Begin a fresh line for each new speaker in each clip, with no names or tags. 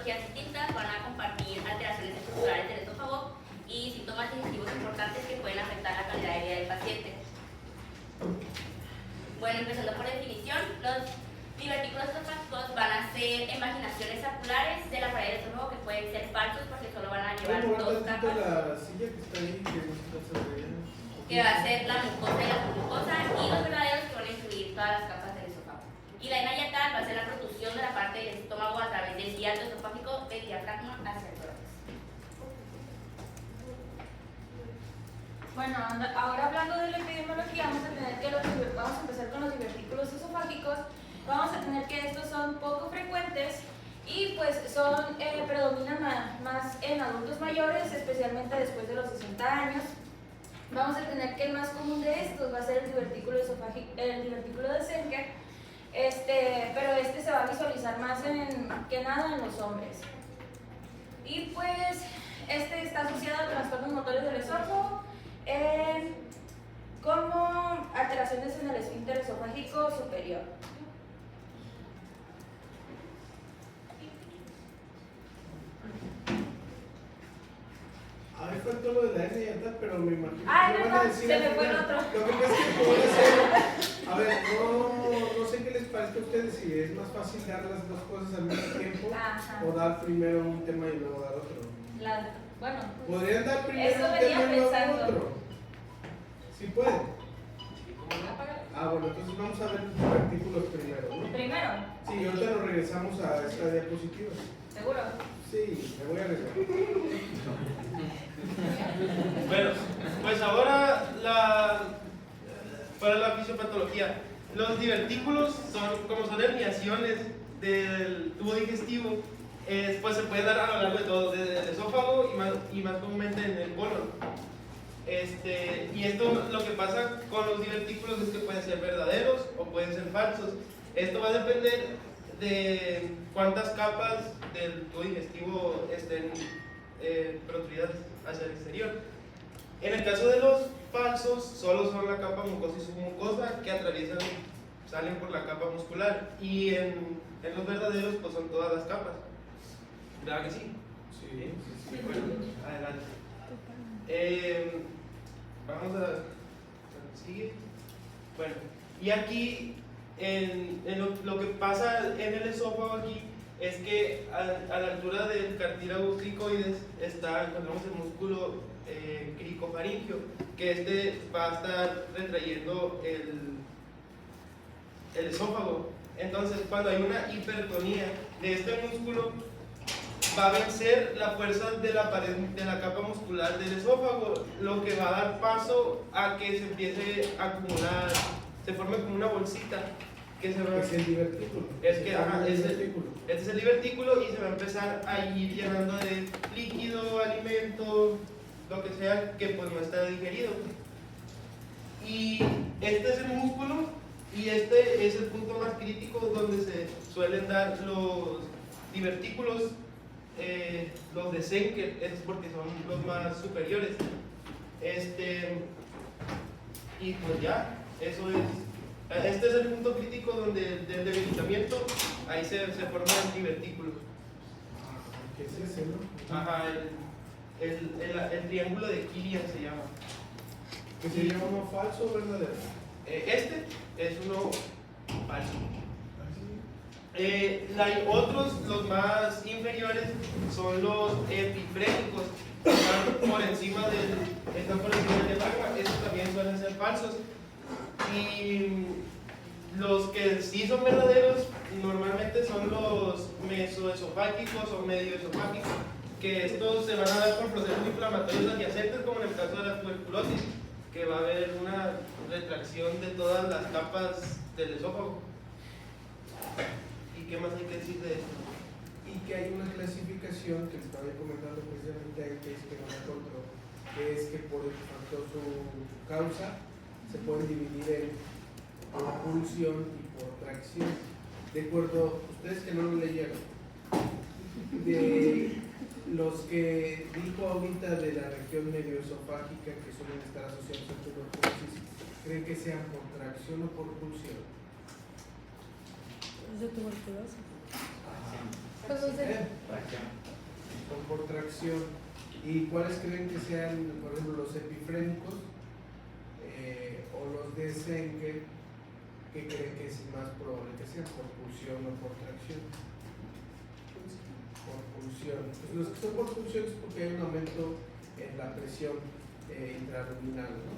patologías distintas van a compartir alteraciones estructurales del esófago y síntomas digestivos importantes que pueden afectar la calidad de vida del paciente. Bueno, empezando por definición, los divertículos esofágicos van a ser emaginaciones saculares de la pared del esófago que pueden ser falsos porque solo van a llevar dos capas.
La silla que está ahí,
que va a ser la mucosa y la submucosa, y los verdaderos que van a incluir todas las capas del esófago. Y la vena yatal va a ser la protrusión de la parte del estómago a través del hiato esofágico del diafragma hacia el tórax.
Bueno, ahora hablando de la epidemiología, vamos a empezar con los divertículos esofágicos. Vamos a tener que estos son poco frecuentes y pues predominan más en adultos mayores, especialmente después de los 60 años. Vamos a tener que el más común de estos va a ser el divertículo esofágico, el divertículo de Zenker, pero se va a visualizar más que nada en los hombres. Y pues está asociado a trastornos motores del esófago, como alteraciones en el esfínter esofágico superior.
Ahí fue todo lo de la hernia yatal, pero me imagino.
Ah, no, se me fue el otro.
Lo que pasa es que puede ser. A ver, no sé qué les parece a ustedes, si es más fácil dar las dos cosas al mismo tiempo.
Ajá.
O dar primero un tema y luego dar otro.
Bueno,
¿Podrían dar primero
eso
un
venía
tema y luego
pensando.
otro? ¿Sí pueden? Bueno, entonces vamos a ver los divertículos primero, ¿no?
Primero.
Sí, ahorita nos regresamos a esta diapositiva.
¿Seguro?
Sí, me voy a arriesgar.
Bueno, pues ahora para la fisiopatología. Los divertículos como son herniaciones del tubo digestivo, pues se puede dar a lo largo de todo, desde el esófago y más comúnmente en el colon. Y esto lo que pasa con los divertículos es que pueden ser verdaderos o pueden ser falsos. Esto va a depender de cuántas capas del tubo digestivo estén protruidas hacia el exterior. En el caso de los falsos, solo son la capa mucosa y submucosa que salen por la capa muscular, y en los verdaderos pues son todas las capas. ¿Verdad que sí?
Sí.
Bueno, adelante. Vamos a... ¿Sigue? Bueno, y aquí lo que pasa en el esófago aquí es que a la altura del cartílago cricoides encontramos el músculo cricofaringio, que va a estar retrayendo el esófago. Entonces, cuando hay una hipertonía de este músculo, va a vencer la fuerza de la pared de la capa muscular del esófago, lo que va a dar paso a que se empiece a acumular, se forme como una bolsita que se va.
Es el divertículo.
Este es el divertículo, y se va a empezar a ir llenando de líquido, alimento, lo que sea que pues no está digerido. Y este es el músculo, y este es el punto más crítico donde se suelen dar los divertículos. Los de Zenker es porque son los más superiores. Y pues ya, eso es. Este es el punto crítico donde del debilitamiento, ahí se forman divertículos.
¿Qué es ese, no?
Ajá, el triángulo de Killian se llama.
¿Que sería uno falso o verdadero?
Este es uno falso. Hay otros, los más inferiores, son los epifrénicos, que están por encima del diafragma. Estos también suelen ser falsos. Y los que sí son verdaderos normalmente son los mesoesofágicos o medioesofágicos, que estos se van a dar por procesos inflamatorios adyacentes, como en el caso de la tuberculosis, que va a haber una retracción de todas las capas del esófago. ¿Y qué más hay que decir de esto?
Y que hay una clasificación que estaba comentando precisamente ahí, que es que no me encontró, que es que por su causa se pueden dividir en propulsión y por tracción. De acuerdo, ustedes que no lo leyeron, de los que dijo ahorita de la región medioesofágica que suelen estar asociados a tuberculosis, ¿creen que sean por tracción o por pulsión?
¿Es de tuberculosis?
Todos de
Son por tracción. ¿Y cuáles creen que sean, por ejemplo, los epifrénicos o los de Senker? ¿Qué creen que es más probable que sea? ¿Por pulsión o por tracción? Por pulsión. Pues los que son por pulsión es porque hay un aumento en la presión intraluminal, ¿no?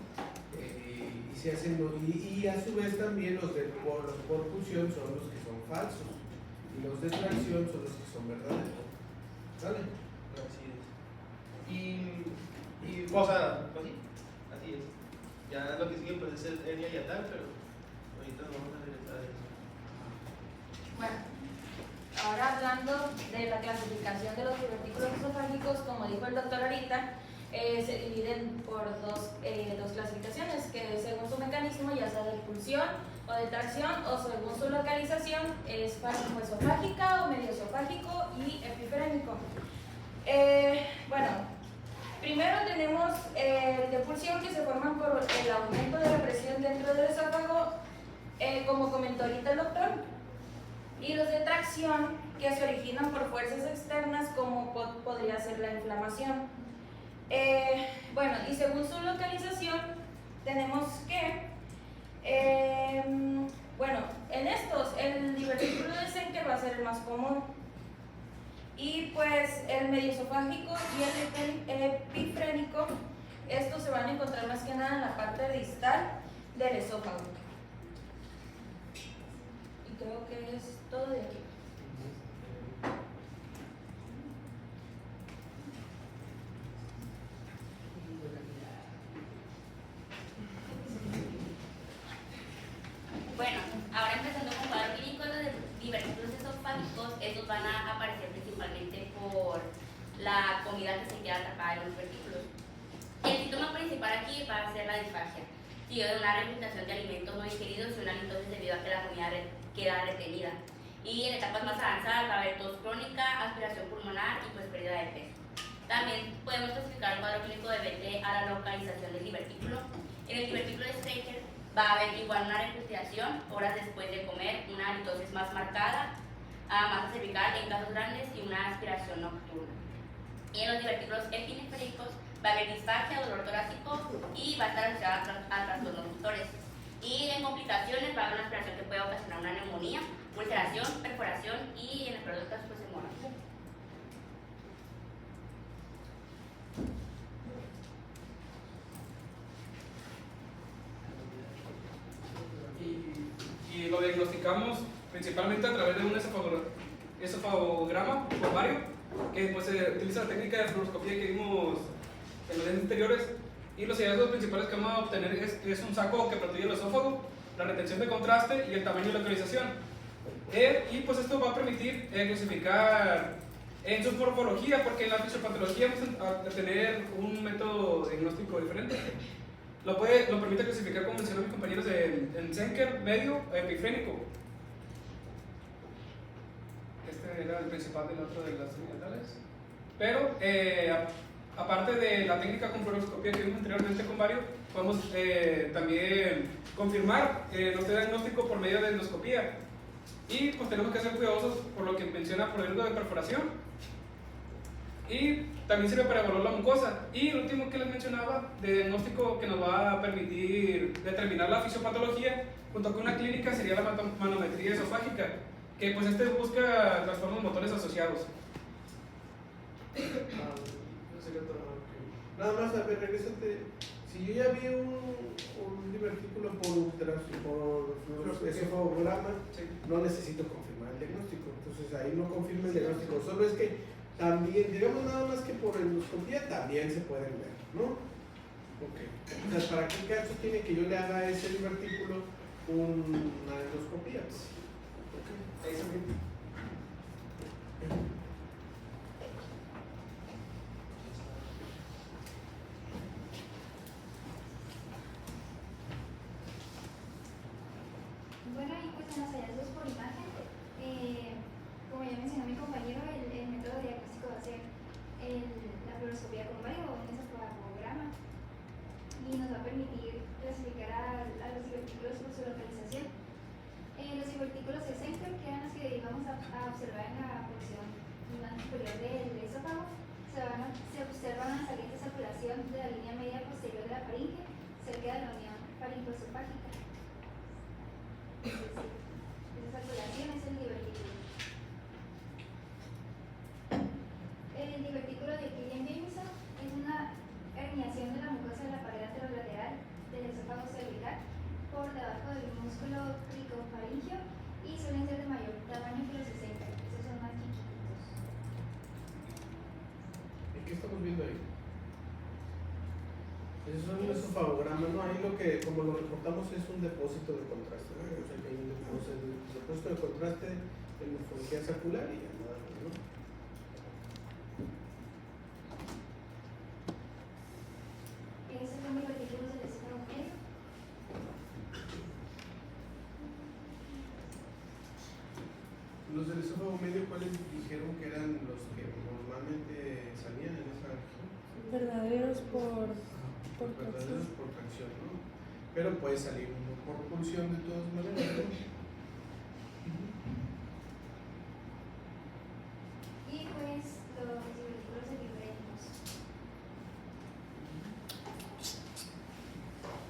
Y se hacen, y a su vez también los por pulsión son los que son falsos y los de tracción son los que son verdaderos. ¿Vale?
Así es. Y o sea, pues sí, así es. Ya lo que sigue pues es el hernia yatal, pero ahorita nos vamos a regresar a eso.
Bueno, ahora hablando de la clasificación de los divertículos esofágicos, como dijo el doctor ahorita, se dividen por dos clasificaciones, que según su mecanismo, ya sea de expulsión o de tracción, o según su localización, es esofágica o medio esofágico y epifrénico. Bueno, primero tenemos de pulsión, que se forman por el aumento de la presión dentro del esófago, como comentó ahorita el doctor, y los de tracción, que se originan por fuerzas externas, como podría ser la inflamación. Bueno, y según su localización, tenemos que, bueno, en estos, el divertículo de Senker va a ser el más común. Y pues el mediosofágico y el epifrénico, estos se van a encontrar más que nada en la parte distal del esófago. Y creo que es todo de aquí.
Bueno, ahora empezando con cuadro clínico, los divertículos esofágicos, estos van a aparecer principalmente por la comida que se queda atrapada en los divertículos. El síntoma principal aquí va a ser la disfagia, seguido de una regurgitación de alimentos no digeridos y una litosis debido a que la comida queda retenida. Y en etapas más avanzadas va a haber tos crónica, aspiración pulmonar y pues pérdida de peso. También podemos clasificar el cuadro clínico de a la localización del divertículo. En el divertículo de Streicher va a haber igual una regurgitación horas después de comer, una litosis más marcada, masa cervical en casos grandes y una aspiración nocturna. Y en los divertículos epinefricos va a haber disfagia, dolor torácico y va a estar asociada a trastornos motores. Y en complicaciones va a haber una aspiración que puede ocasionar una neumonía, ulceración, perforación y en el peor de los casos pues hemorragia.
Y lo diagnosticamos principalmente a través de un esofagograma ovario, que pues se utiliza la técnica de fluoroscopía que vimos en los días anteriores, y los hallazgos principales que vamos a obtener es un saco que protege el esófago, la retención de contraste y el tamaño de localización. Y pues esto va a permitir clasificar en su morfología, porque en la fisiopatología vamos a tener un método diagnóstico diferente. Lo permite clasificar, como mencionaron mis compañeros, en Senker, medio, epifrénico. Este era el principal del otro de las genitales. Pero, aparte de la técnica con fluoroscopía que vimos anteriormente con varios, podemos también confirmar nuestro diagnóstico por medio de endoscopía. Y pues tenemos que ser cuidadosos por lo que menciona por el riesgo de perforación. Y también sirve para evaluar la mucosa. Y el último que les mencionaba, de diagnóstico que nos va a permitir determinar la fisiopatología, junto con una clínica, sería la manometría esofágica, que pues busca trastornos motores asociados.
Nada más, a ver, regrésate. Si yo ya vi un divertículo por esofagograma,
Sí.
no necesito confirmar el diagnóstico. Entonces ahí no confirma el diagnóstico. Solo es que también, digamos nada más que por endoscopía también se pueden ver, ¿no? Ok. O sea, ¿para qué caso tiene que yo le haga a ese divertículo una endoscopía? Pues? Ok. Ahí se ve.
Bueno, y pues en los hallazgos por imagen, como ya mencionó mi compañero, el método diagnóstico va a ser la fluoroscopía con vario o un esofagograma, y nos va a permitir clasificar a los divertículos por su localización. Los divertículos de Senker, que eran los que íbamos a observar en la porción queda la unión faringoesofágica. Esa circulación es el divertículo. El divertículo de Killian-Jamison es una herniación de la mucosa de la pared anterolateral del esófago cervical por debajo del músculo cricofaringio y suelen ser de mayor tamaño que los 60. Esos son más chiquitos.
¿Y qué estamos viendo ahí? Eso es un esofagograma, ¿no? Ahí lo que, como lo reportamos, es un depósito de contraste, ¿no? O sea, que hay un depósito de contraste en morfología saccular y ya nada más, ¿no?
Esos son divertículos del esófago medio.
Los del esófago medio, ¿cuáles dijeron que eran los que normalmente salían en esa región?
Verdaderos por
Verdaderos por tracción, ¿no? Pero puede salir uno por pulsión de todas maneras, ¿no?
Y pues los divertículos epifrénicos.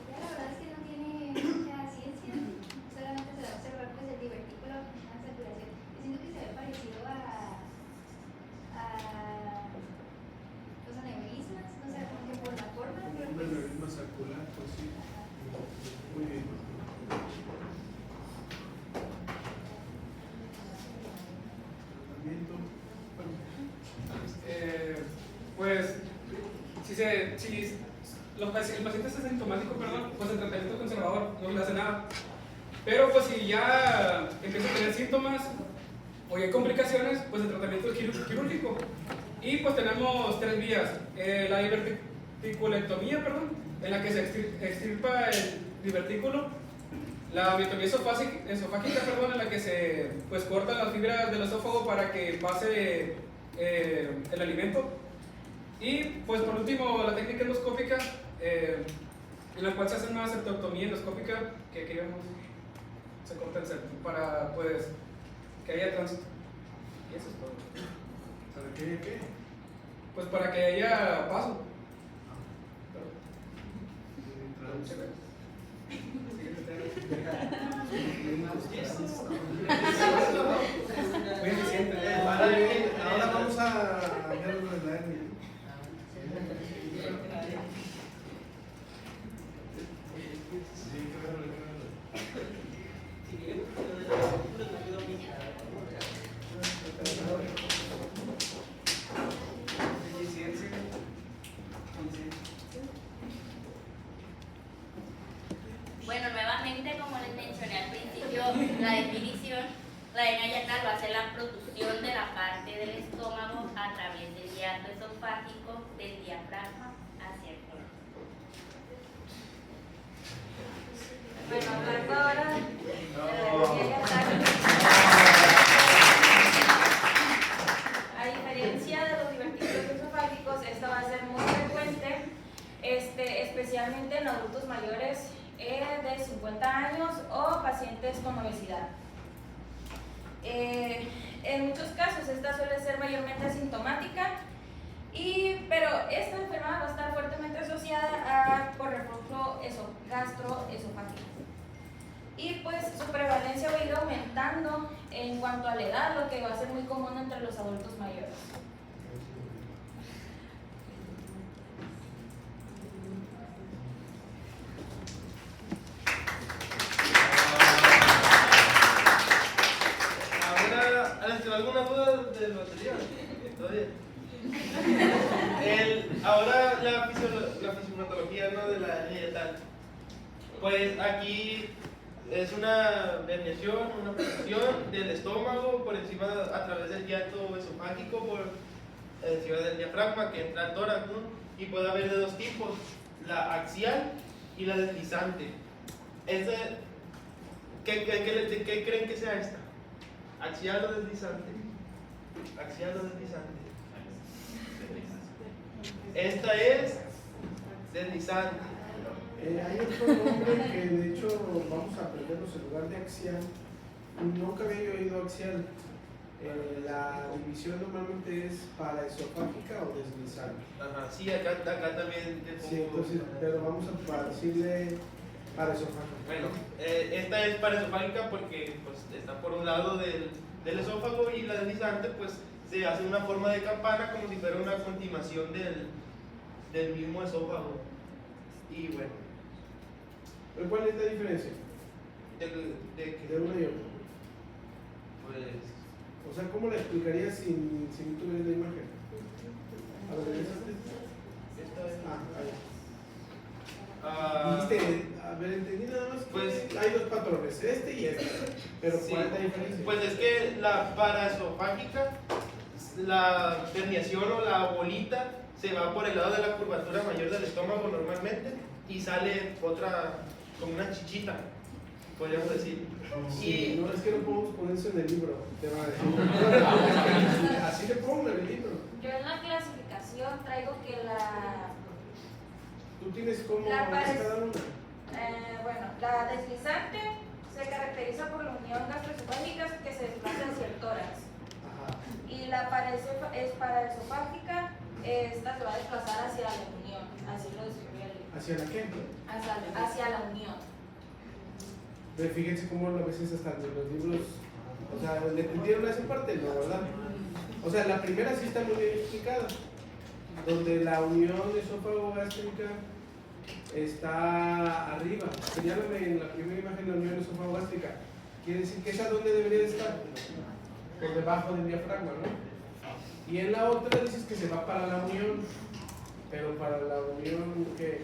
Ya la verdad es que no tiene mucha ciencia, solamente se va a observar pues el divertículo en una saturación. Yo siento que se ve parecido a los aneurismas, no sé, como que por la forma, pero
Un
pues...
aneurisma saccular, pues sí. Muy bien. Tratamiento.
Pues, si el paciente es asintomático, perdón, pues el tratamiento conservador no le hace nada. Pero pues si ya empieza a tener síntomas o hay complicaciones, pues el tratamiento es quirúrgico. Y pues tenemos 3 vías. La diverticulectomía, en la que se extirpa el divertículo. La miotomía esofágica, en la que se pues cortan las fibras del esófago para que pase el alimento. Y pues por último la técnica endoscópica, en la cual se hace una septectomía endoscópica, que aquí vemos, se corta el septo para pues que haya tránsito. Y eso es todo.
¿Para qué? ¿Qué?
Pues para que haya paso. Muy eficiente.
Ahora vamos a ver lo de la hernia. Sí, claro.
Bueno, nuevamente, como les mencioné al principio, la definición, la hernia yatal va a ser la protrusión de la parte del estómago a través del hiato esofágico del diafragma hacia el corazón.
Bueno, hablando ahora de la hernia yatal. A diferencia de los divertículos esofágicos, esta va a ser muy frecuente, especialmente en adultos mayores de 50 años o pacientes con obesidad. En muchos casos esta suele ser mayormente asintomática, pero esta enfermedad va a estar fuertemente asociada por reflujo gastroesofágico. Y pues su prevalencia va a ir aumentando en cuanto a la edad, lo que va a ser muy común entre los adultos mayores.
¿Alguna duda del material? ¿Todavía? Ahora la fisiopatología, ¿no?, de la hernia yatal. Pues aquí es una herniación, una presión del estómago por encima, a través del hiato esofágico, por encima del diafragma que entra al tórax, ¿no? Y puede haber de 2 tipos, la axial y la deslizante. ¿Qué creen que sea esta? ¿Axial o deslizante? Axial o deslizante. Esta es deslizante.
Hay otro nombre que de hecho vamos a aprendernos en lugar de axial. Nunca había yo oído axial. La división normalmente es paraesofágica o deslizante.
Ajá, sí, acá también te pongo.
Sí, entonces, pero vamos a decirle paraesofágica.
Bueno, esta es paraesofágica porque pues, está por un lado del esófago, y la deslizante pues se hace una forma de campana como si fuera una continuación del mismo esófago. Y bueno,
¿Pero cuál es la diferencia
de
de una y otra?
pues
O sea, ¿cómo la explicarías si no tuvieras la imagen? A ver,
esta es.
Dijiste, a ver, entendí nada más que
Pues-
hay dos patrones, este y este. Pero
Sí.
¿cuál es la diferencia?
Pues es que la paraesofágica, la herniación o la bolita se va por el lado de la curvatura mayor del estómago normalmente, y sale otra, como una chichita, podríamos decir.
Sí, no, es que no podemos poner eso en el libro, te va a decir. Así le pongo en el libro.
Yo en la clasificación traigo que
Tú tienes como
La
es cada una.
bueno, la deslizante se caracteriza por la unión gastroesofágica que se desplaza hacia el tórax.
Ajá.
Y la paraesofágica, esta se va a desplazar hacia la unión, así lo describí el libro.
¿Hacia la qué?
Hacia la unión.
Pero fíjense cómo a veces hasta en los libros, o sea, ¿le entendieron esa parte? No, ¿verdad? O sea, la primera sí está muy bien explicada, donde la unión esófago-gástrica está arriba. Señálame en la primera imagen la unión esófago-gástrica. Quiere decir que esa dónde debería de estar, por debajo del diafragma, ¿no? Y en la otra dices que se va para la unión, pero para la unión que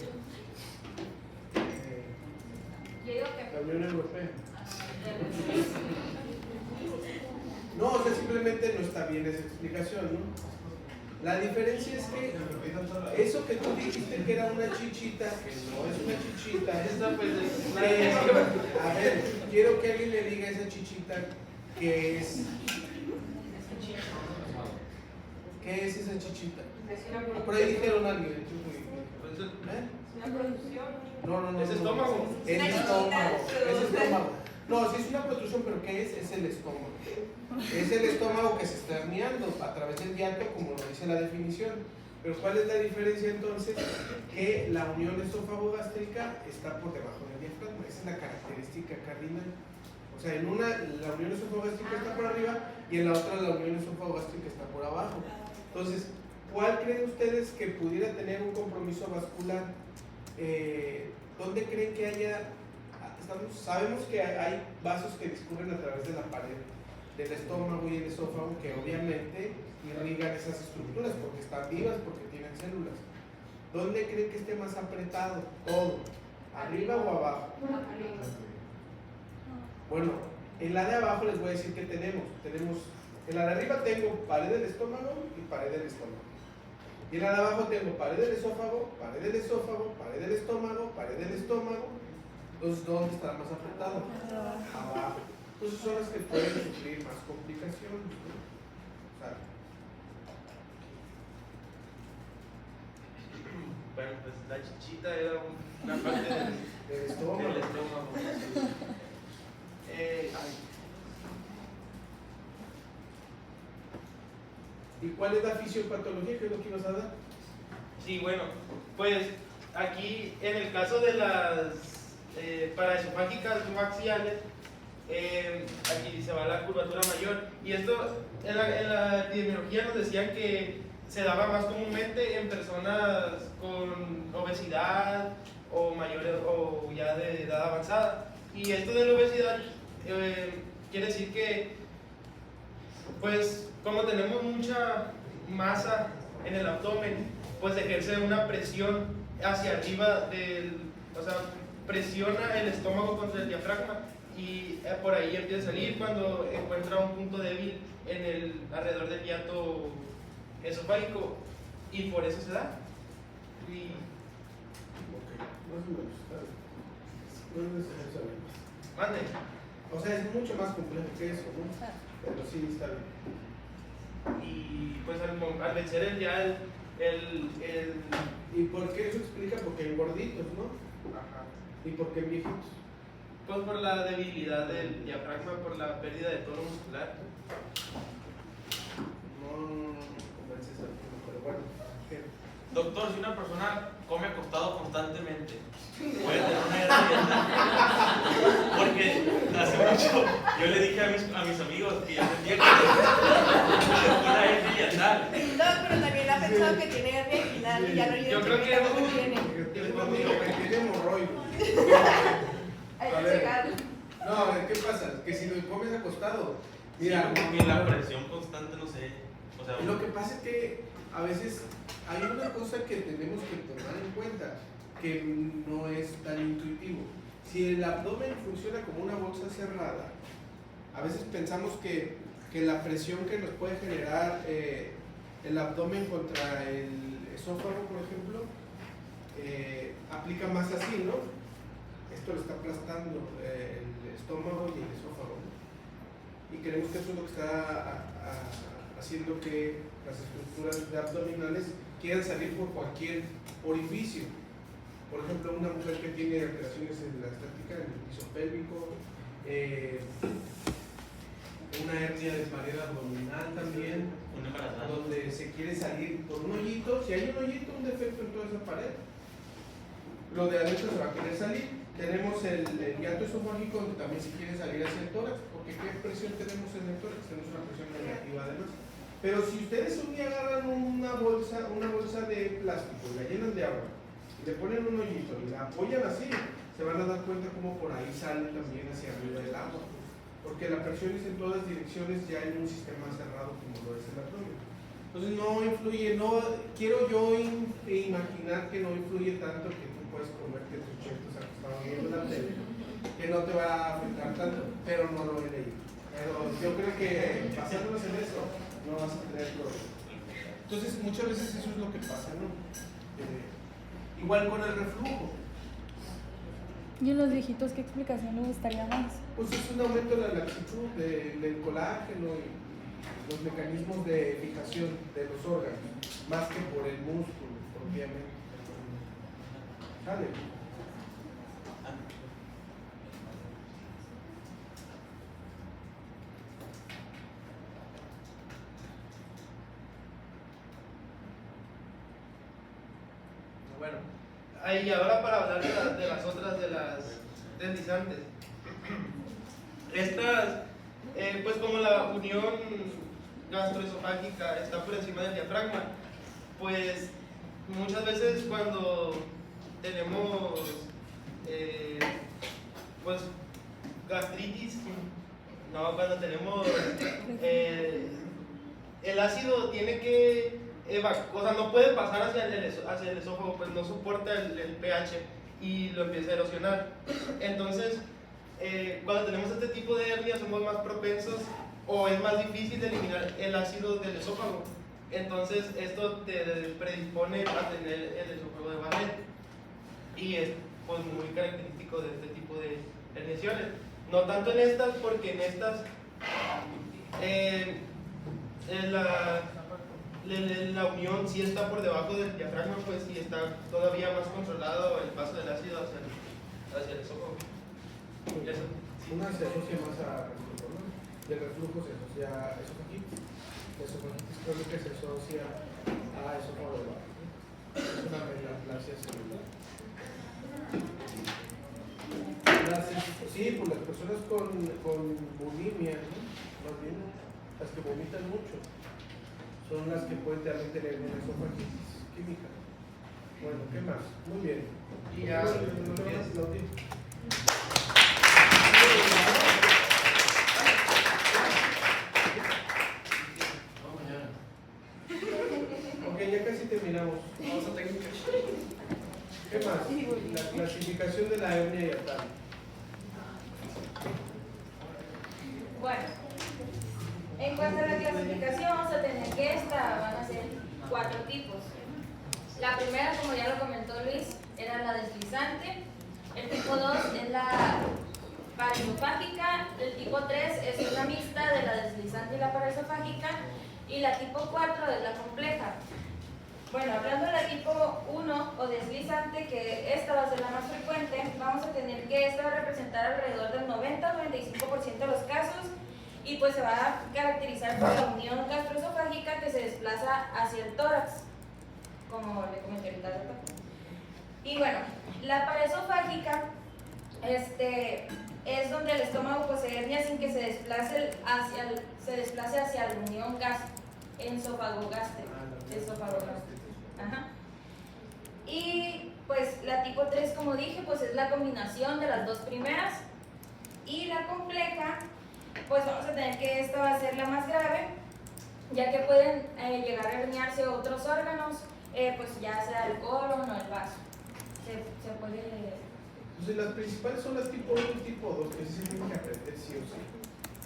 Yo digo que
la Unión Europea. No, o sea, simplemente no está bien esa explicación, ¿no? La diferencia es que eso que tú dijiste que era una chichita, que no es una chichita, a ver, quiero que alguien le diga a esa chichita qué es. ¿Qué es esa chichita? Por ahí dijeron alguien. ¿Eh?
una producción.
No.
¿Es estómago?
Es
Una
estómago.
chichita,
Es estómago. No, si es una protrusión, pero ¿qué es? Es el estómago. Es el estómago que se está herniando a través del diato, como lo dice la definición. Pero ¿cuál es la diferencia entonces? Que la unión esófago-gástrica está por debajo del diafragma. Esa es la característica cardinal. O sea, en una la unión esófago-gástrica está por arriba y en la otra la unión esófago-gástrica está por abajo. Entonces, ¿cuál creen ustedes que pudiera tener un compromiso vascular? ¿Dónde creen que haya? Sabemos que hay vasos que discurren a través de la pared del estómago y el esófago que obviamente irrigan esas estructuras porque están vivas, porque tienen células. ¿Dónde creen que esté más apretado todo? ¿Arriba o abajo? Bueno, en la de abajo les voy a decir que tenemos. En la de arriba tengo pared del estómago y pared del estómago. Y en la de abajo tengo pared del esófago, pared del esófago, pared del estómago, pared del estómago. Entonces, ¿dónde está más apretado? Abajo. Entonces son las que pueden sufrir más complicaciones, ¿no? O sea,
Bueno, pues la chichita era una parte
del estómago.
del estómago. Ay,
¿Y cuál es la fisiopatología? ¿Qué es lo que ibas a dar?
sí, bueno, pues aquí en el caso de las paraesofágicas coaxiales, aquí se va la curvatura mayor, y esto en la epidemiología nos decían que se daba más comúnmente en personas con obesidad o mayores o ya de edad avanzada. Y esto de la obesidad quiere decir que, pues, como tenemos mucha masa en el abdomen, pues ejerce una presión hacia arriba o sea, presiona el estómago contra el diafragma, y por ahí empieza a salir cuando encuentra un punto débil alrededor del hiato esofágico, y por eso se da. Y
Ok, más o menos, está bien. No es necesario saber más.
mande.
O sea, es mucho más complejo que eso, ¿no? Pero sí, está bien.
Y pues al vencer el
¿Y por qué eso explica? Porque en gorditos, ¿no?
ajá.
¿Y por qué en viejitos?
Pues por la debilidad del diafragma, por la pérdida de tono muscular.
convences a alguien, pero bueno.
Doctor, si una persona come acostado constantemente, puede tener una hernia dental. Porque hace mucho yo le dije a mis amigos que yo sentía que tenía una hernia dental.
No, pero también ha pensado que tiene hernia inguinal y ya no le
Yo creo que
identifica lo que tiene.
Que tiene hemorroides.
Hay
A
que
ver.
checarlo.
No, a ver, ¿qué pasa? Que si lo comes acostado, mira,
Sí, como que la presión constante, no sé. O sea,
lo que pasa es que a veces hay una cosa que tenemos que tomar en cuenta, que no es tan intuitivo. Si el abdomen funciona como una bolsa cerrada, a veces pensamos que la presión que nos puede generar el abdomen contra el esófago, por ejemplo, aplica más así, ¿no? Esto lo está aplastando el estómago y el esófago, ¿no? Y creemos que eso es lo que está haciendo que las estructuras abdominales quieran salir por cualquier orificio. Por ejemplo, una mujer que tiene alteraciones en la estática, en el piso pélvico, una hernia de pared abdominal también,
una embarazada.
donde se quiere salir por un hoyito. Si hay un hoyito, un defecto en toda esa pared, lo de adentro se va a querer salir. Tenemos el hiato esofágico, donde también se quiere salir hacia el tórax, porque ¿qué presión tenemos en el tórax? Tenemos una presión negativa además. Pero si ustedes un día agarran una bolsa de plástico y la llenan de agua y le ponen un hoyito y la apoyan así, se van a dar cuenta cómo por ahí sale también hacia arriba el agua, porque la presión es en todas direcciones ya en un sistema cerrado como lo es el abdomen. Entonces no influye, no quiero yo imaginar que no influye tanto que tú puedes comerte tus chetos acostados viendo la tele, que no te va a afectar tanto, pero no lo he leído. Pero yo creo que basándonos en eso no vas a tener problema. Entonces muchas veces eso es lo que pasa, ¿no? Igual con el reflujo.
¿Y en los viejitos qué explicación le gustaría más?
Pues es un aumento de la laxitud del colágeno y los mecanismos de fijación de los órganos, más que por el músculo propiamente. ¿Sale?
Bueno, ahí ahora para hablar de las otras, de las deslizantes. Estas, pues como la unión gastroesofágica está por encima del diafragma, pues muchas veces cuando tenemos pues gastritis, no, cuando tenemos el ácido tiene que o sea, no puede pasar hacia el esófago, pues no soporta el pH y lo empieza a erosionar. Entonces, cuando tenemos este tipo de hernias somos más propensos o es más difícil de eliminar el ácido del esófago. Entonces, esto te predispone a tener el esófago de Barrett y es pues muy característico de este tipo de herniaciones. No tanto en estas, porque en estas la unión sí está por debajo del diafragma, pues sí está todavía más controlado el paso del ácido hacia el esófago. Eso.
Una se asocia más a reflujo, ¿no? Y el reflujo se asocia a esofagitis. La esofagitis crónica se asocia a esófago de Barrett, ¿no? Es una melaplasia celular. Sí, pues las personas con bulimia, ¿no? Más bien las que vomitan mucho, son las que pueden también tener una esofagitis química. Bueno, ¿qué más? Muy bien.
Y ya,
ok, ya casi terminamos.
Vamos a técnica.
¿Qué más? La clasificación de la hernia hiatal.
Bueno, en cuanto a la clasificación, vamos a tener que van a ser 4 tipos. La primera, como ya lo comentó Luis, era la deslizante. El tipo 2 es la paraesofágica. El tipo 3 es una mixta de la deslizante y la paraesofágica. Y la tipo 4 es la compleja. Bueno, hablando de la tipo 1 o deslizante, que esta va a ser la más frecuente, vamos a tener que esta va a representar alrededor del 90-95% de los casos y pues se va a caracterizar por la unión gastroesofágica que se desplaza hacia el tórax, como le comenté ahorita hace poco. Y bueno, la pared esofágica es donde el estómago posee hernia sin que se desplace hacia la unión esófago-gástrica. Ajá. Y pues la tipo 3, como dije, pues es la combinación de las dos primeras. Y la compleja, pues vamos a tener que esta va a ser la más grave, ya que pueden llegar a herniarse otros órganos, pues ya sea el colon o el vaso. Se puede...
Entonces las principales son las tipo 1 y tipo 2, que sí se tienen que aprender sí o sí.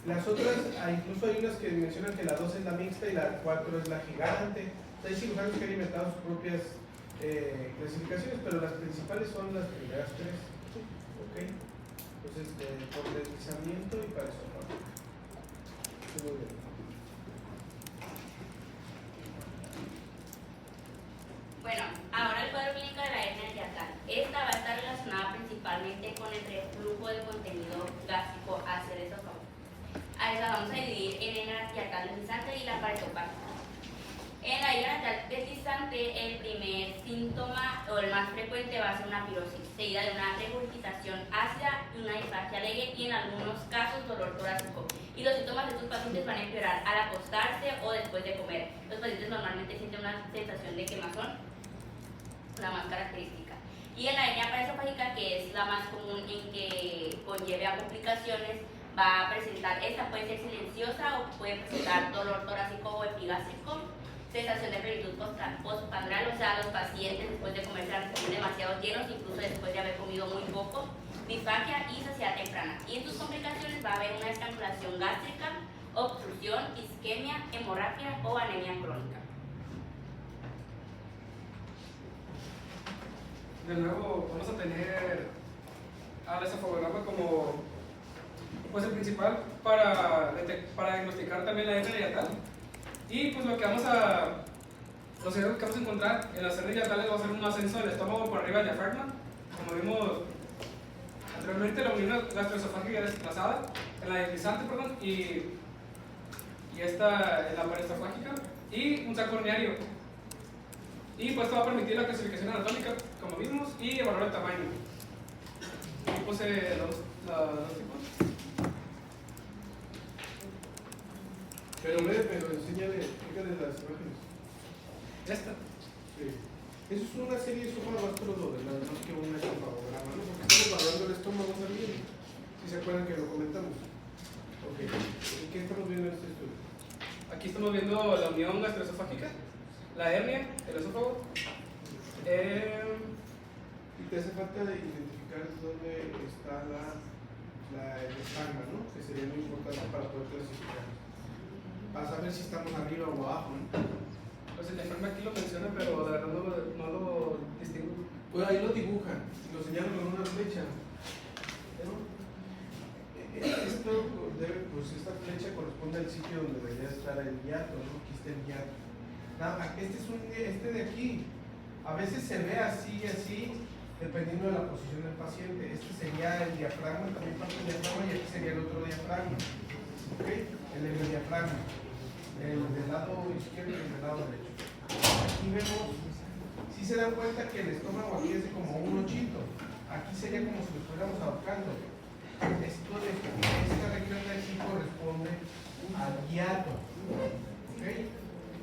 Las otras, incluso hay unas que mencionan que la 2 es la mixta y la 4 es la gigante. Hay cirujanos que han inventado sus propias clasificaciones, pero las principales son las primeras 3. ¿Ok? Entonces, por deslizamiento y para eso. Muy bien.
Bueno, ahora el cuadro clínico de la hernia hiatal. Esta va a estar relacionada principalmente con el reflujo del contenido gástrico hacia el esófago. A esa vamos a dividir en hernia hiatal deslizante y la paresofágica. En la hernia hiatal deslizante, el primer síntoma o el más frecuente va a ser una pirosis, seguida de una regurgitación ácida y una disfagia leve y en algunos casos dolor torácico. Y los síntomas de estos pacientes van a empeorar al acostarse o después de comer. Los pacientes normalmente sienten una sensación de quemazón, la más característica. Y en la hernia paresofágica, que es la más común en que conlleve a complicaciones, va a presentar, esta puede ser silenciosa o puede presentar dolor torácico o epigástrico, sensación de plenitud postprandial, o sea, los pacientes después de comer se van a sentir demasiado llenos, incluso después de haber comido muy poco, disfagia y saciedad temprana. Y en sus complicaciones va a haber una estrangulación gástrica, obstrucción, isquemia, hemorragia o anemia crónica.
De nuevo, vamos a tener al esofagograma como pues el principal para diagnosticar también la hernia hiatal. Y pues los hallazgos que vamos a encontrar en las hernias hiatales va a ser un ascenso del estómago por arriba del diafragma. Como vimos anteriormente, la unión gastroesofágica es desplazada en la deslizante, y esta en la paresofágica, y un saco herniario. Y pues esto va a permitir la clasificación anatómica, como vimos, y evaluar el tamaño. Y puse los tipos.
Pero enséñale, fíjale las imágenes.
Esta.
Sí. Eso es una serie de esófago gastro, ¿verdad? No es que un esofagograma, ¿no? Porque estamos hablando del estómago también. Si se acuerdan que lo comentamos. Ok. ¿Y qué estamos viendo en este estudio?
Aquí estamos viendo la unión gastroesofágica, la hernia, el esófago.
Y te hace falta de identificar dónde está el diafragma, ¿no? Que sería muy importante para poder clasificar. Para saber si estamos arriba o abajo, ¿no?
Pues el diafragma aquí lo menciona, pero de verdad no lo distingo.
Pues ahí lo dibujan, lo señalan con una flecha. ¿No? Esta flecha corresponde al sitio donde debería estar el hiato, ¿no? Aquí está el hiato. Este de aquí, a veces se ve así, dependiendo de la posición del paciente. Este sería el diafragma, también parte del diafragma, y aquí sería el otro diafragma. ¿Ok? El diafragma. El del lado izquierdo y el del lado derecho. Aquí vemos, si se dan cuenta que el estómago aquí es como un ochito. Aquí sería como si lo estuviéramos ahorcando. Esta región de aquí corresponde al hiato. ¿Ok?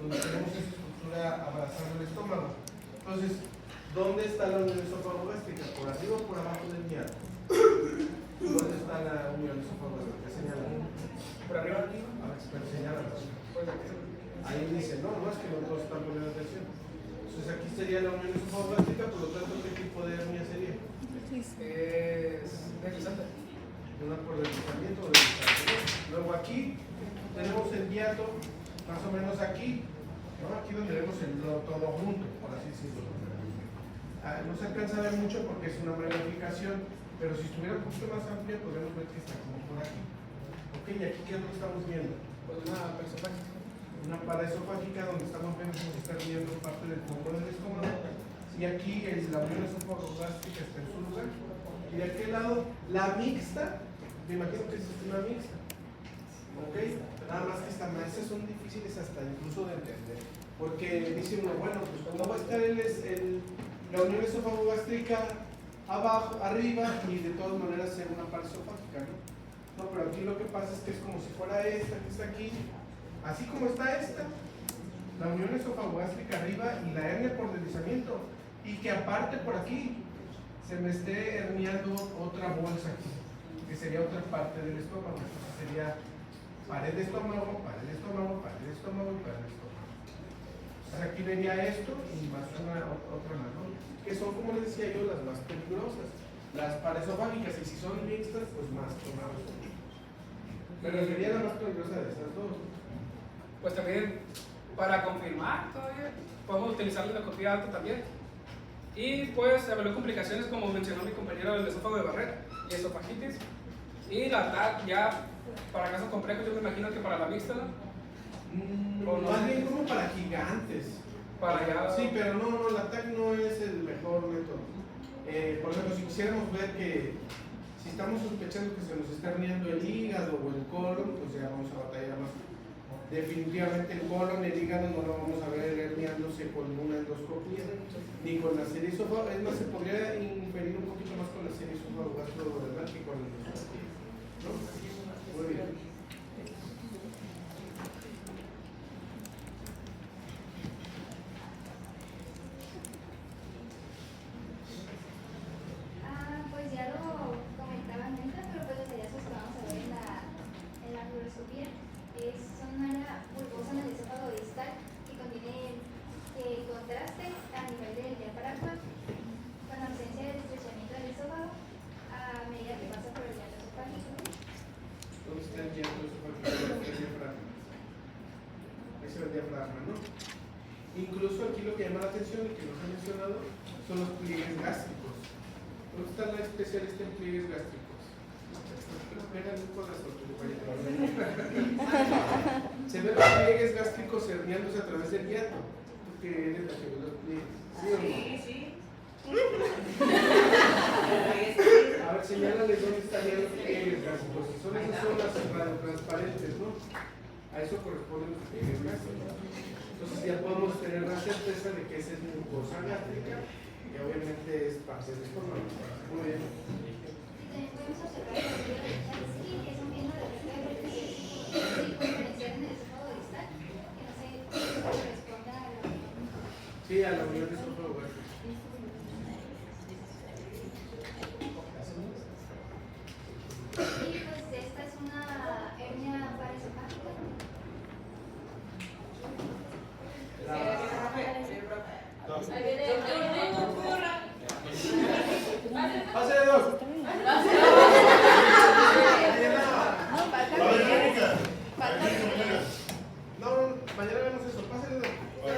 Donde tenemos esa estructura abrazando el estómago. Entonces, ¿dónde está la unión esófago-gástrica? ¿Por arriba o por abajo del hiato? ¿Dónde está la unión esófago-gástrica? Señala.
Por arriba.
A ver, pero señala. Ahí dice, no, es que no todos están poniendo atención. Entonces aquí sería la unión esofagogástica, por lo tanto, ¿qué tipo de hernia sería?
Es deslizante.
Una por deslizamiento o deslizante. Luego aquí tenemos el hiato, más o menos aquí, ¿no? Aquí donde vemos todo junto, por así decirlo. No se alcanza a ver mucho porque es una magnificación, pero si estuviera un poquito más amplia, podríamos ver que está como por aquí. Ok, ¿y aquí qué es lo que estamos viendo?
Pues una paresofágica.
Una paresofágica donde estamos viendo cómo se está viendo parte del fondo del estómago. Y aquí la unión esofagogástica está en su lugar. Y de aquel lado, la mixta, me imagino que es una mixta. ¿Ok? Nada más que estas maestras son difíciles hasta incluso de entender. Porque dice uno, bueno, pues no va a estar la unión esófago-gástrica abajo, arriba, y de todas maneras ser una pared esofágica, ¿no? No, pero aquí lo que pasa es que es como si fuera esta que está aquí, así como está esta, la unión esófago-gástrica arriba y la hernia por deslizamiento, y que aparte por aquí se me esté herniando otra bolsa aquí, que sería otra parte del estómago. Entonces sería pared de estómago, pared de estómago, pared de estómago y pared de estómago. Entonces aquí vería esto y más otra más, ¿no? Que son, como les decía yo, las más peligrosas. Las paraesofágicas, y si son mixtas, pues más tomadas. Pero sería la más peligrosa de esas dos.
Pues también, para confirmar todavía, podemos utilizar la endoscopía alta también. Y pues evaluar complicaciones como mencionó mi compañero del esófago de Barrett y esofagitis. Y la TAC ya para casos complejos, yo me imagino que para la mixta, ¿no?
Más bien como para gigantes.
Para allá.
Sí, pero no, la TAC no es el mejor método. Por ejemplo, si quisiéramos ver que si estamos sospechando que se nos está herniando el hígado o el colon, pues ya vamos a batallar más. Definitivamente el colon, el hígado no lo vamos a ver herniándose con una endoscopia ni con la serie esófago. Es más, se podría inferir un poquito más con la serie esófago gastroduodenal que con la endoscopia, ¿no? Muy bien.
Pues ya lo comentaban ahorita, pero pues los hallazgos que vamos a ver en la fluoroscopía son una área bulbosa en el esófago distal que contiene contraste a nivel del diafragma con ausencia de estrechamiento del esófago a medida que pasa por el llano esofágico.
¿Dónde está el llano esofágico? El diafragma. Ese es el diafragma, ¿no? Incluso aquí lo que llama la atención y que nos he mencionado son los pliegues gástricos. ¿Dónde está la especialista en pliegues gástricos? Se ven los pliegues gástricos herniándose a través del hiato. ¿Tú qué eres la que ve los pliegues? ¿Sí o no?
Sí.
A ver, señálales dónde están ya los pliegues gástricos. Son esas zonas radiotransparentes, ¿no? A eso corresponden los pliegues gástricos. Entonces ya podemos tener la certeza de que esa es mucosa gástrica y obviamente es parte del estómago. Muy bien.
Y también podemos observar el río de Chansky, que es un miembro de la regla de diferenciar en el esófago distal, que no se corresponde a la
Sí, a la unión de esófago gástrico.
Y pues esta es una hernia paraesofágica.
Ahí viene el
¡Pásale dos! No, mañana vemos eso. Pásale dos.
Hoy